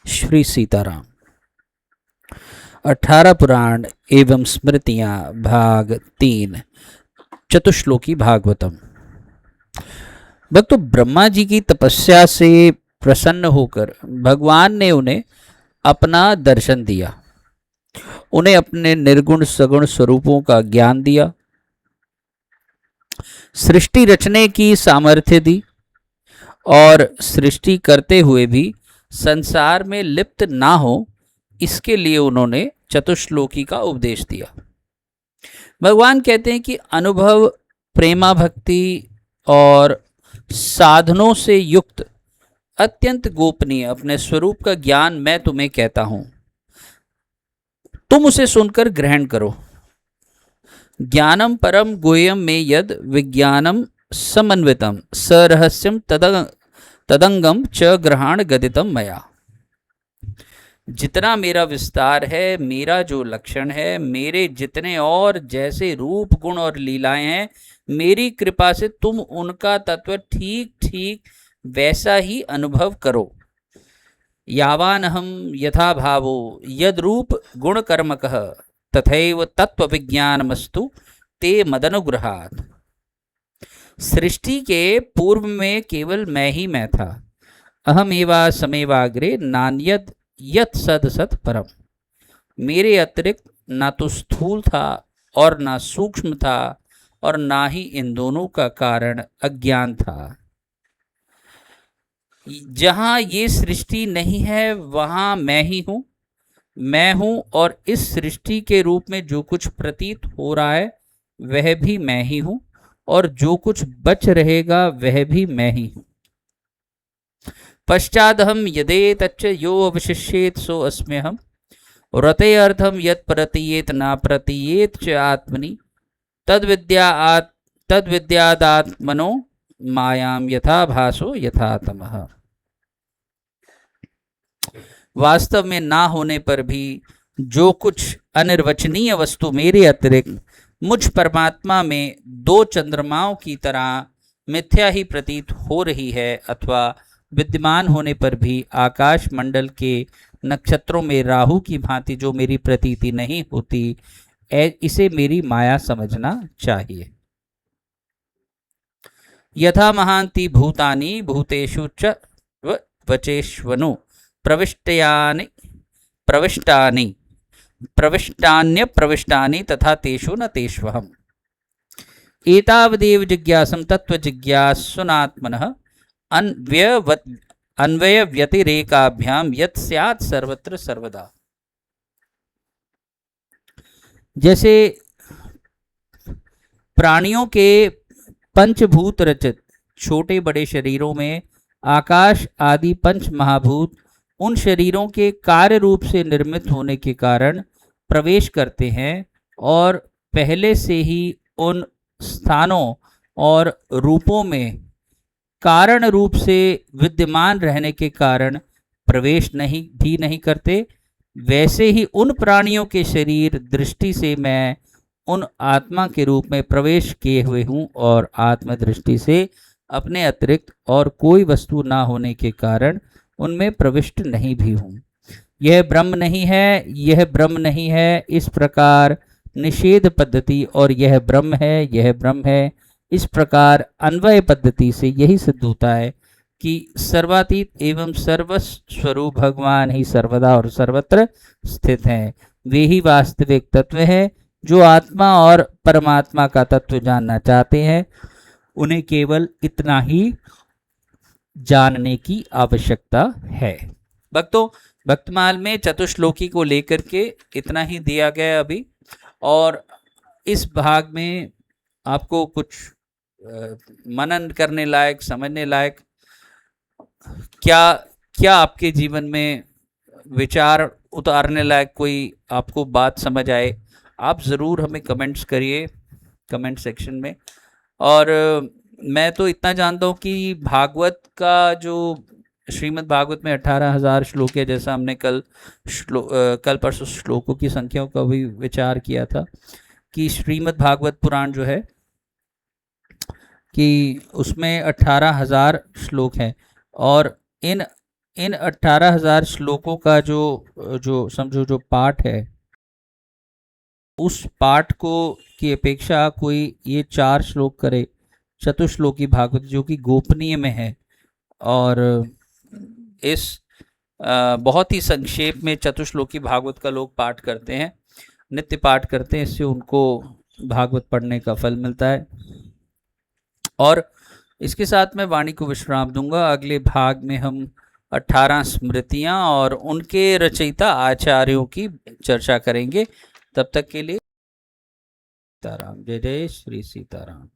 श्री सीताराम। 18 पुराण एवं स्मृतियां भाग 3 चतुश्लोकी भागवतम। भक्तों, ब्रह्मा जी की तपस्या से प्रसन्न होकर भगवान ने उन्हें अपना दर्शन दिया, उन्हें अपने निर्गुण सगुण स्वरूपों का ज्ञान दिया, सृष्टि रचने की सामर्थ्य दी और सृष्टि करते हुए भी संसार में लिप्त ना हो, इसके लिए उन्होंने चतुश्लोकी का उपदेश दिया। भगवान कहते हैं कि अनुभव, प्रेमा भक्ति और साधनों से युक्त अत्यंत गोपनीय अपने स्वरूप का ज्ञान मैं तुम्हें कहता हूं, तुम उसे सुनकर ग्रहण करो। ज्ञानम परम गुह्यम में यद विज्ञानम समन्वितम सरहस्यम तदंगम च ग्रहण गदितम मया। जितना मेरा विस्तार है, मेरा जो लक्षण है, मेरे जितने और जैसे रूप गुण और लीलाएं हैं, मेरी कृपा से तुम उनका तत्व ठीक ठीक वैसा ही अनुभव करो। यावान हम यथा भावो यद रूप गुण कर्मकः तथैव तत्व विज्ञानमस्तु ते मदनुग्रहात्। सृष्टि के पूर्व में केवल मैं ही मैं था। अहम एवा समेवाग्रे नान्यद यत सद सत परम। मेरे अतिरिक्त ना तो स्थूल था और ना सूक्ष्म था और ना ही इन दोनों का कारण अज्ञान था। जहाँ ये सृष्टि नहीं है वहाँ मैं ही हूँ, मैं हूँ, और इस सृष्टि के रूप में जो कुछ प्रतीत हो रहा है वह भी मैं ही हूँ, और जो कुछ बच रहेगा वह भी मैं ही हूँ। पश्चादहम यदेतच्च यो अवशिष्येत सो अस्म्यहम् रते अर्थम यत् प्रतीयेत न प्रतीयेत च आत्मनि तद्विद्यादात्मनो मायाम यथा भासो यथा तमः। वास्तव में ना होने पर भी जो कुछ अनिर्वचनीय वस्तु मेरे अतिरिक्त मुझ परमात्मा में दो चंद्रमाओं की तरह मिथ्या ही प्रतीत हो रही है, अथवा विद्यमान होने पर भी आकाश मंडल के नक्षत्रों में राहु की भांति जो मेरी प्रतीति नहीं होती, इसे मेरी माया समझना चाहिए। यथा महांति भूतानि भूतेषु च वचेष्वनु प्रविष्टानि तथा तेषु न तेष्वहम्। एतावदेव जिज्ञासं तत्त्वजिज्ञासुनात्मनः अन्वय व्यतिरेकाभ्याम यत् स्यात् सर्वत्र सर्वदा। जैसे प्राणियों के पंचभूत रचित छोटे बड़े शरीरों में आकाश आदि पंच महाभूत उन शरीरों के कार्य रूप से निर्मित होने के कारण प्रवेश करते हैं, और पहले से ही उन स्थानों और रूपों में कारण रूप से विद्यमान रहने के कारण प्रवेश नहीं करते। वैसे ही उन प्राणियों के शरीर दृष्टि से मैं उन आत्मा के रूप में प्रवेश किए हुए हूँ, और आत्मदृष्टि से अपने अतिरिक्त और कोई वस्तु ना होने के कारण उनमें प्रविष्ट नहीं भी हूँ। यह ब्रह्म नहीं है, यह ब्रह्म नहीं है, इस प्रकार निषेध पद्धति और यह ब्रह्म है, यह ब्रह्म है, इस प्रकार अन्वय पद्धति से यही सिद्ध होता है कि सर्वातीत एवं सर्वस्वरूप भगवान ही सर्वदा और सर्वत्र स्थित हैं। वे ही वास्तविक तत्व हैं। जो आत्मा और परमात्मा का तत्व जानना चाहते हैं, उन्हें केवल इतना ही जानने की आवश्यकता है। भक्तों, भक्तमाल में चतुश्लोकी को लेकर के इतना ही दिया गया अभी, और इस भाग में आपको कुछ मनन करने लायक, समझने लायक क्या आपके जीवन में विचार उतारने लायक कोई आपको बात समझ आए, आप ज़रूर हमें कमेंट्स करिए कमेंट सेक्शन में। और मैं तो इतना जानता हूँ कि भागवत का जो श्रीमद् भागवत में 18,000 श्लोक है, जैसा हमने कल परसों श्लोकों की संख्याओं का भी विचार किया था कि श्रीमद् भागवत पुराण जो है कि उसमें 18,000 श्लोक हैं, और इन 18,000 श्लोकों का जो समझो जो पाठ है, उस पाठ को की अपेक्षा कोई ये 4 श्लोक करे चतुश्लोकी भागवत, जो कि गोपनीय में है, और इस बहुत ही संक्षेप में चतुश्लोकी भागवत का लोग पाठ करते हैं, नित्य पाठ करते हैं, इससे उनको भागवत पढ़ने का फल मिलता है। और इसके साथ मैं वाणी को विश्राम दूंगा। अगले भाग में हम 18 स्मृतियां और उनके रचयिता आचार्यों की चर्चा करेंगे। तब तक के लिए सीताराम। जय जय श्री सीताराम।